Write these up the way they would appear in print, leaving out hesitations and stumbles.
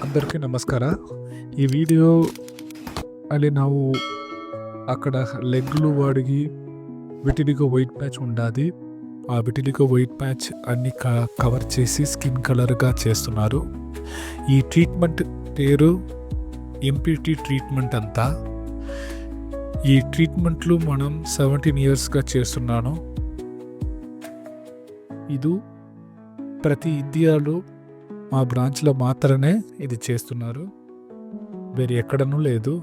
అందರಿಕీ ನಮಸ್ಕಾರ. ಈ ವಿಡಿಯೋ ಅಲ್ಲಿ ನಾವು అక్కడ లెగ్లు వాడికి విటిలిగో వైట్ ప్యాచ్ ఉండాది. ఆ విటిలిగో వైట్ ప్యాచ్ అన్ని కవర్ చేసి స్కిన్ కలర్గా చేస్తున్నారు. ఈ ట్రీట్మెంట్ పేరు ఎంపీటీ ట్రీట్మెంట్ అంతా. ఈ ట్రీట్మెంట్లు మనం 17 ఇయర్స్గా చేస్తున్నాను. ఇది ప్రతి ఇండియాలో మా బ్రాంచ్లో మాత్రమే ఇది చేస్తున్నారు, వేరే ఎక్కడనూ లేదు.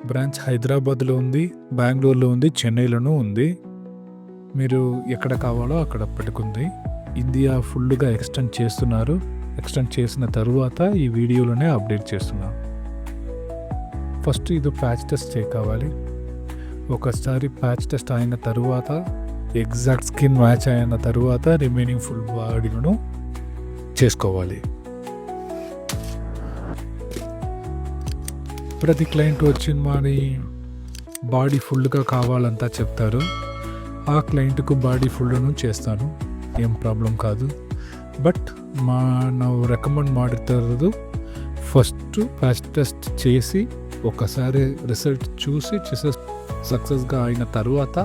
బ్రాంచ్ హైదరాబాద్లో ఉంది, బెంగళూరులో ఉంది, చెన్నైలోనూ ఉంది. మీరు ఎక్కడ కావాలో అక్కడ పెట్టుకుంది. ఇండియా ఫుల్గా ఎక్స్టెండ్ చేస్తున్నారు. ఎక్స్టెండ్ చేసిన తరువాత ఈ వీడియోలోనే అప్డేట్ చేస్తున్నాను. ఫస్ట్ ఇది ప్యాచ్ టెస్ట్ కావాలి. ఒకసారి ప్యాచ్ టెస్ట్ అయిన తరువాత ఎగ్జాక్ట్ స్కిన్ మ్యాచ్ అయిన తరువాత రిమైనింగ్ ఫుల్ బాడీలను చేసుకోవాలి. ప్రతి క్లయింట్ వచ్చి మరి బాడీ ఫుల్గా కావాలంతా చెప్తారు. ఆ క్లయింట్కు బాడీ ఫుల్ను చేస్తాను, ఏం ప్రాబ్లం కాదు. బట్ ನಾವು ರೆಕಮೆಂಡ್ ಮಾಡಿರ್ತಿರೋದು ఫస్ట్ ప్యాచ్ టెస్ట్ చేసి ఒకసారి రిజల్ట్ చూసి సక్సెస్గా అయిన తర్వాత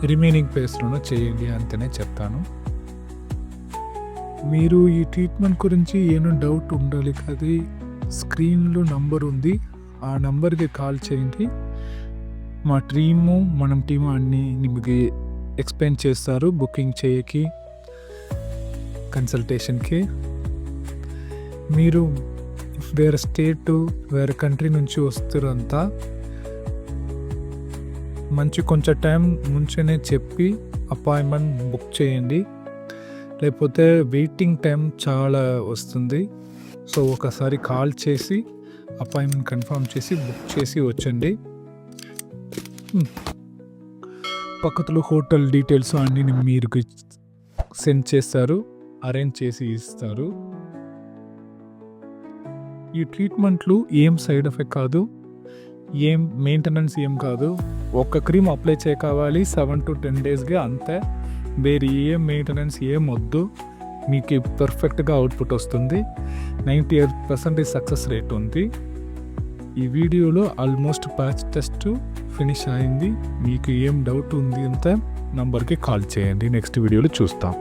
రిమైనింగ్ పేస్లను చేయండి అంతనే చెప్తాను. మీరు ఈ ట్రీట్మెంట్ గురించి ಏನೋ డౌట్ ఉండాలి కదా, స్క్రీన్లో నంబర్ ఉంది, ఆ నంబర్కి కాల్ చేయండి. మా మన టీము అన్నీ నిಮಗೆ ఎక్స్ప్లెయిన్ చేస్తారు. బుకింగ్ చేయకి, కన్సల్టేషన్కి. మీరు వేరే స్టేటు వేరే కంట్రీ నుంచి వస్తారంతా మంచి కొంచెం టైం ముంచేనే చెప్పి అపాయింట్మెంట్ బుక్ చేయండి, లేకపోతే వెయిటింగ్ టైం చాలా వస్తుంది. సో ఒకసారి కాల్ చేసి అపాయింట్మెంట్ కన్ఫర్మ్ చేసి బుక్ చేసి వచ్చండి. పక్కలో హోటల్ డీటెయిల్స్ అన్నీ మీరు సెండ్ చేస్తారు, అరేంజ్ చేసి ఇస్తారు. ఈ ట్రీట్మెంట్లు ఏం సైడ్ ఎఫెక్ట్ కాదు, ఏం మెయింటెనెన్స్ ఏం కాదు. ఒక్క క్రీమ్ అప్లై చేయకావాలి 7 to 10 డేస్గా, అంతే. వేరే ఏం మెయింటెనెన్స్ ఏం వద్దు. మీకు పర్ఫెక్ట్గా అవుట్పుట్ వస్తుంది. 98% సక్సెస్ రేట్ ఉంది. ఈ వీడియోలో ఆల్మోస్ట్ ప్యాచ్ టెస్ట్ ఫినిష్ అయింది. మీకు ఏం డౌట్ ఉంది అంటే నంబర్కి కాల్ చేయండి. నెక్స్ట్ వీడియోలో చూస్తాం.